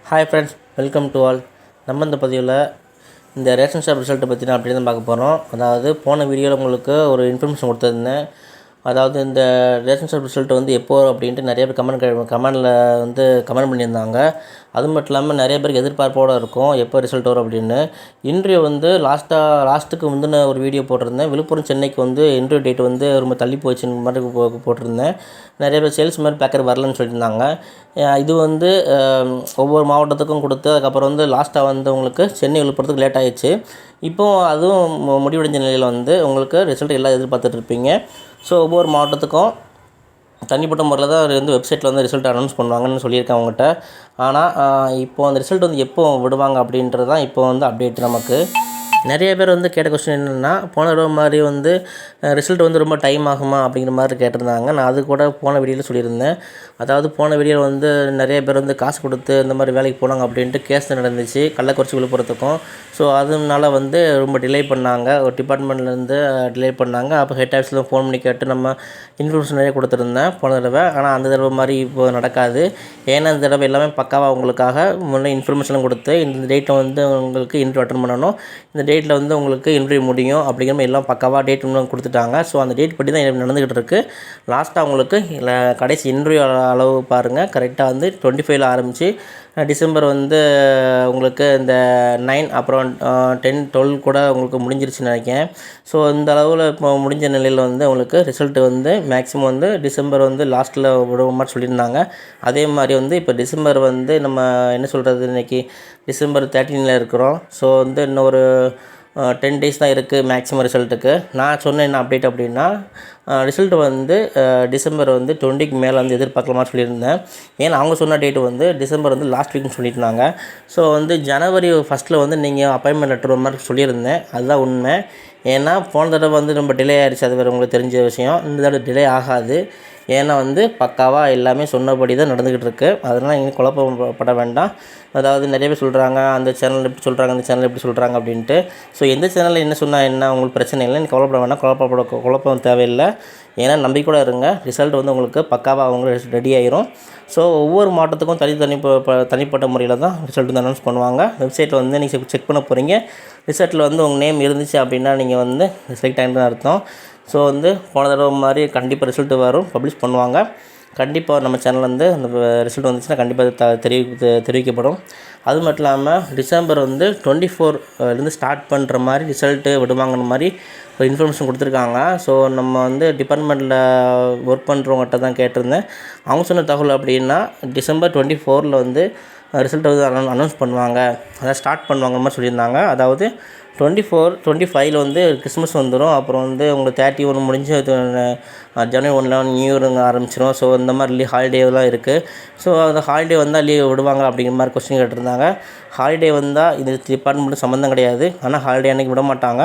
Hi friends, welcome to all. நம்ம இந்த பதிவில் இந்த ரேஷன் ஷாப் ரிசல்ட்டை பற்றி நான் அப்படி தான் பார்க்க போகிறோம். அதாவது போன வீடியோவில் உங்களுக்கு ஒரு இன்ஃபர்மேஷன் கொடுத்துருந்தேன். அதாவது இந்த ரேஷன் ஷாப் ரிசல்ட் வந்து எப்போ அப்படின்ட்டு நிறைய பேர் கமெண்டில் கமெண்ட் பண்ணியிருந்தாங்க. அது மட்டும் இல்லாமல் நிறைய பேருக்கு எதிர்பார்ப்போடு இருக்கும் எப்போ ரிசல்ட் வரும் அப்படின்னு. இன்டர்வியூ லாஸ்ட்டுக்கு முந்தின ஒரு வீடியோ போட்டிருந்தேன். விழுப்புரம் சென்னைக்கு இன்டர்வியூ டேட் ரொம்ப தள்ளி போச்சுன்னு மாதிரி போட்டிருந்தேன். நிறைய பேர் சேல்ஸ் மாதிரி பேக்கர் வரலன்னு சொல்லியிருந்தாங்க. இது ஒவ்வொரு மாவட்டத்துக்கும் கொடுத்து அதுக்கப்புறம் லாஸ்ட்டாக உங்களுக்கு சென்னை விழுப்புரத்துக்கு லேட் ஆகிடுச்சு. இப்போது அதுவும் முடிவடைஞ்ச நிலையில் உங்களுக்கு ரிசல்ட் எல்லாம் எதிர்பார்த்துட்டு இருப்பீங்க. ஸோ ஒவ்வொரு மாவட்டத்துக்கும் தனிப்பட்ட முறையில் தான் வெப்சைட்டில் ரிசல்ட் அனௌன்ஸ் பண்ணுவாங்கன்னு சொல்லியிருக்கேன் அவங்ககிட்ட. ஆனால் இப்போது அந்த ரிசல்ட் எப்போ விடுவாங்க அப்படின்றது தான் இப்போ அப்டேட் நமக்கு. நிறைய பேர் கேட்ட கொஸ்டின் என்னென்னா, போன தடவை மாதிரி ரிசல்ட் ரொம்ப டைம் ஆகுமா அப்படிங்கிற மாதிரி கேட்டிருந்தாங்க. நான் அது கூட போன வீடியோவில் சொல்லியிருந்தேன். அதாவது போன வீடியோவில் நிறைய பேர் காசு கொடுத்து இந்த மாதிரி வேலைக்கு போனாங்க அப்படின்ட்டு கேஸ் நடந்துச்சு கள்ளக்குறிச்சி விழுப்புரத்துக்கும். ஸோ அதனால ரொம்ப டிலே பண்ணாங்க. ஒரு டிபார்ட்மெண்ட்லேருந்து டிலே பண்ணாங்க. அப்போ ஹெட் ஆஃபீஸில் ஃபோன் பண்ணி கேட்டு நம்ம இன்ஃபர்மேஷன் நிறைய கொடுத்துருந்தேன் போன தடவை. ஆனால் அந்த தடவை மாதிரி இப்போ நடக்காது. ஏன்னா இந்த தடவை எல்லாமே பக்காவாக உங்களுக்காக முன்னே இன்ஃபர்மேஷன் கொடுத்து இந்த டேட்டை உங்களுக்கு இன்டர்வியூ அட்டன் பண்ணணும், இந்த டேட்டில் உங்களுக்கு இன்டர்வியூ முடியும் அப்படிங்கிற மாதிரி எல்லாம் பக்காவாக டேட் கொடுத்துட்டாங்க. ஸோ அந்த டேட் படி தான் நடந்துக்கிட்டு இருக்குது. லாஸ்ட்டாக உங்களுக்கு கடைசி இன்டர்வியூ அளவு பாருங்கள். கரெக்டாக 25 ஆரம்பித்து டிசம்பர் உங்களுக்கு இந்த 9 அப்புறம் 10, 12 கூட உங்களுக்கு முடிஞ்சிருச்சுன்னு நினைக்கிறேன். ஸோ இந்த அளவில் இப்போ முடிஞ்ச நிலையில் உங்களுக்கு ரிசல்ட்டு மேக்ஸிமம் டிசம்பர் லாஸ்ட்டில் விடுற மாதிரி சொல்லியிருந்தாங்க. அதே மாதிரி இப்போ டிசம்பர் நம்ம என்ன சொல்கிறது, இன்றைக்கி டிசம்பர் 13 இருக்கிறோம். ஸோ இன்னும் ஒரு 10 days தான் இருக்குது மேக்ஸிமம் ரிசல்ட்டுக்கு. நான் சொன்ன என்ன அப்டேட் அப்படின்னா, ரிசல்ட்டு டிசம்பர் 20க்கு மேலே எதிர்பார்க்கலாமா சொல்லியிருந்தேன். ஏன்னா அவங்க சொன்ன டேட்டு டிசம்பர் லாஸ்ட் வீக்னு சொல்லியிருந்தாங்க. ஸோ ஜனவரி 1 நீங்கள் அப்பாயின்மெண்ட் லெட்டர் மாதிரி சொல்லியிருந்தேன். அதுதான் உண்மை. ஏன்னா போன தடவை ரொம்ப டிலே ஆகிடுச்சு. அது வேறு உங்களுக்கு தெரிஞ்ச விஷயம். இந்த தடவை டிலே ஆகாது. ஏன்னா பக்காவாக எல்லாமே சொன்னபடி தான் நடந்துக்கிட்டு இருக்குது. அதனால் இங்கே குழப்பப்பட வேண்டாம். அதாவது நிறைய பேர் சொல்கிறாங்க, அந்த சேனல் எப்படி சொல்கிறாங்க, அந்த சேனல் எப்படி சொல்கிறாங்க அப்படின்ட்டு. ஸோ எந்த சேனலில் என்ன சொன்னால் என்ன, உங்களுக்கு பிரச்சனை இல்லை, நீங்கள் கவலைப்பட வேண்டாம். குழப்பம் தேவையில்லை. ஏன்னா நம்பிக்கூட இருங்க, ரிசல்ட் உங்களுக்கு பக்காவாக அவங்க ரெடி ஆகிரும். ஸோ ஒவ்வொரு மாவட்டத்துக்கும் தனிப்பட்ட முறையில் தான் ரிசல்ட் அனௌன்ஸ் பண்ணுவாங்க. வெப்சைட்டில் நீங்கள் செக் பண்ண போகிறீங்க. ரிசல்ட்டில் உங்கள் நேம் இருந்துச்சு அப்படின்னா நீங்கள் செலக்ட் ஆகிட்டுன்னு அர்த்தம். ஸோ போன தடவை மாதிரி கண்டிப்பாக ரிசல்ட்டு வரும், பப்ளிஷ் பண்ணுவாங்க. கண்டிப்பாக நம்ம சேனல் அந்த ரிசல்ட் வந்துச்சுன்னா கண்டிப்பாக தெரிவிக்கப்படும். அது மட்டும் இல்லாமல் டிசம்பர் 24 ஸ்டார்ட் பண்ணுற மாதிரி ரிசல்ட்டு விடுவாங்கிற மாதிரி ஒரு இன்ஃபர்மேஷன் கொடுத்துருக்காங்க. ஸோ நம்ம டிபார்ட்மெண்ட்டில் ஒர்க் பண்ணுறவங்ககிட்ட தான் கேட்டிருந்தேன். அவங்க சொன்ன தகவல் அப்படின்னா டிசம்பர் 24 ரிசல்ட்டை அனௌன்ஸ் பண்ணுவாங்க, அதாவது ஸ்டார்ட் பண்ணுவாங்கிற மாதிரி சொல்லியிருந்தாங்க. அதாவது 24, 25 கிறிஸ்மஸ் வந்துடும். அப்புறம் உங்களுக்கு 31 முடிஞ்சு ஜனவரி 1 நியூ இயர் ஆரம்பிச்சிடும். ஸோ இந்த மாதிரி ஹாலிடேலாம் இருக்குது. ஸோ அந்த ஹாலிடே வந்தால் லீவ் விடுவாங்க அப்படிங்கிற மாதிரி கொஸ்டின் கேட்டிருந்தாங்க. ஹாலிடே வந்தால் இது டிபார்ட்மெண்ட்டு சம்மந்தம் கிடையாது. ஆனால் ஹாலிடே அன்றைக்கி விட மாட்டாங்க.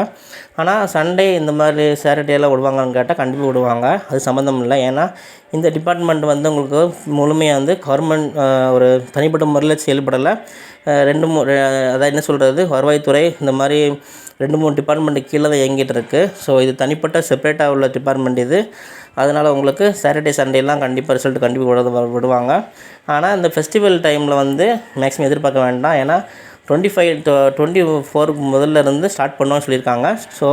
ஆனால் சண்டே இந்த மாதிரி சாட்டர்டேலாம் விடுவாங்கன்னு கேட்டால் கண்டிப்பாக விடுவாங்க. அது சம்மந்தம் இல்லை. ஏன்னா இந்த டிபார்ட்மெண்ட் உங்களுக்கு முழுமையாக கவர்மெண்ட் ஒரு தனிப்பட்ட முறையில் செயல்படலை. அதாவது என்ன சொல்கிறது, வருவாய்த்துறை இந்த மாதிரி 2-3 டிபார்ட்மெண்ட்டு கீழே தான் இயங்கிட்டு இருக்குது. ஸோ இது தனிப்பட்ட செப்பரேட்டாக உள்ள டிபார்ட்மெண்ட் இது. அதனால் உங்களுக்கு சாட்டர்டே சண்டேலாம் கண்டிப்பாக ரிசல்ட் கண்டிப்பாக விடுவாங்க. ஆனால் இந்த ஃபெஸ்டிவல் டைமில் மேக்ஸிமம் எதிர்பார்க்க வேண்டாம். ஏன்னா 25 to 24 முதல்ல இருந்து ஸ்டார்ட் பண்ணுவான்னு சொல்லியிருக்காங்க. ஸோ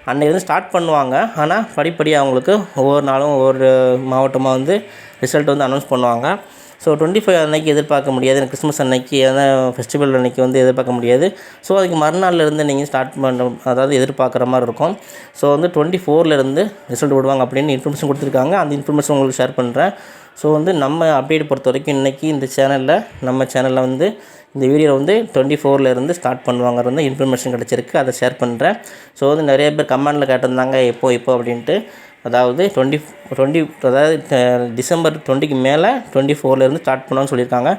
அன்றைக்கி ஸ்டார்ட் பண்ணுவாங்க. ஆனால் படிப்படியாக அவங்களுக்கு ஒவ்வொரு நாளும் ஒவ்வொரு மாவட்டமாக ரிசல்ட் அனௌன்ஸ் பண்ணுவாங்க. ஸோ 25 அன்றைக்கி எதிர்பார்க்க முடியாது. கிறிஸ்மஸ் அன்றைக்கி ஏன்னா ஃபெஸ்டிவல் அன்றைக்கி எதிர்பார்க்க முடியாது. ஸோ அதுக்கு மறுநாள்லேருந்து நீங்கள் ஸ்டார்ட் அதாவது எதிர்பார்க்குற மாதிரி இருக்கும். ஸோ 24 ரிசல்ட் விடுவாங்க அப்படின்னு இன்ஃபர்மேஷன் கொடுத்துருக்காங்க. அந்த இன்ஃபர்மேஷன் உங்களுக்கு ஷேர் பண்ணுறேன். ஸோ நம்ம அப்டேட் பொறுத்த வரைக்கும் இன்றைக்கி இந்த சேனலில் நம்ம சேனலில் இந்த வீடியோவில் 24 ஸ்டார்ட் பண்ணுவாங்க இன்ஃபர்மேஷன் கிடச்சிருக்கு. அதை ஷேர் பண்ணுறேன். ஸோ நிறைய பேர் கமெண்டில் கேட்டிருந்தாங்க எப்போ அப்படின்ட்டு. அதாவது அதாவது டிசம்பர் 20க்கு மேலே 24 ஸ்டார்ட் பண்ணுவான்னு சொல்லியிருக்காங்க.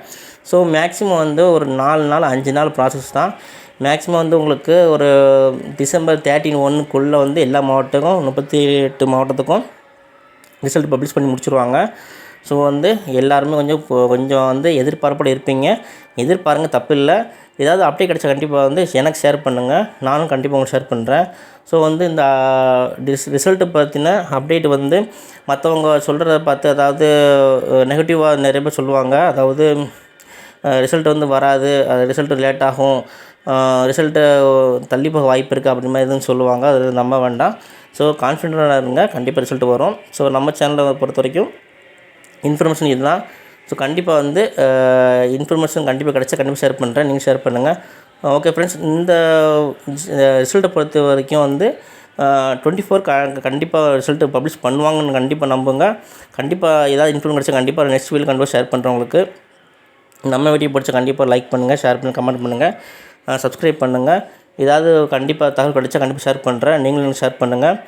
ஸோ மேக்ஸிமம் ஒரு 4 நாள் 5 நாள் ப்ராசஸ் தான். மேக்ஸிமம் உங்களுக்கு ஒரு டிசம்பர் 31 எல்லா மாவட்டத்துக்கும் 38 மாவட்டத்துக்கும் ரிசல்ட் பப்ளிஷ் பண்ணி முடிச்சுருவாங்க. ஸோ எல்லாருமே கொஞ்சம் எதிர்பார்ப்போடு இருப்பீங்க. எதிர்பாருங்க, தப்பு இல்லை. ஏதாவது அப்டேட் கிடச்சா கண்டிப்பாக எனக்கு ஷேர் பண்ணுங்கள். நானும் கண்டிப்பாக உங்களுக்கு ஷேர் பண்ணுறேன். ஸோ இந்த ரிசல்ட்டு பற்றின அப்டேட் மற்றவங்க சொல்கிறத பார்த்து, அதாவது நெகட்டிவாக நிறைய பேர் சொல்லுவாங்க. அதாவது ரிசல்ட் வந்து வராது, ரிசல்ட்டு லேட் ஆகும், ரிசல்ட்டு தள்ளி போக வாய்ப்பு இருக்குது அப்படி மாதிரி எதுவும் சொல்லுவாங்க. அது நம்ப வேண்டாம். ஸோ கான்ஃபிடென்ட்டாக இருங்க, கண்டிப்பாக ரிசல்ட் வரும். ஸோ நம்ம சேனலை பொறுத்த வரைக்கும் இன்ஃபர்மேஷன் இதுதான். ஸோ கண்டிப்பாக வந்து இன்ஃபர்மேஷன் கண்டிப்பாக கிடச்சா கண்டிப்பாக ஷேர் பண்ணுறேன், நீங்கள் ஷேர் பண்ணுங்கள். ஓகே ஃப்ரெண்ட்ஸ், இந்த ரிசல்ட்டை பொறுத்த வரைக்கும் வந்து 24 கண்டிப்பாக ரிசல்ட்டு பப்ளிஷ் பண்ணுவாங்கன்னு கண்டிப்பாக நம்புங்க. கண்டிப்பாக ஏதாவது இன்ஃபர்மேஷன் கிடச்சா கண்டிப்பாக நெக்ஸ்ட் வீடியோ கண்டிப்பாக ஷேர் பண்ணுறேன் உங்களுக்கு. நம்ம வீடியோ பிடிச்சா கண்டிப்பாக லைக் பண்ணுங்கள், ஷேர் பண்ணுங்கள், கமெண்ட் பண்ணுங்கள், சப்ஸ்கிரைப் பண்ணுங்கள். ஏதாவது கண்டிப்பாக தகவல் கிடச்சா கண்டிப்பாக ஷேர் பண்ணுறேன், நீங்களும் ஷேர் பண்ணுங்கள்.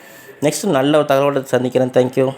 நெக்ஸ்ட்டு நல்ல ஒரு தகவலோடு சந்திக்கிறேன். தேங்க்யூ.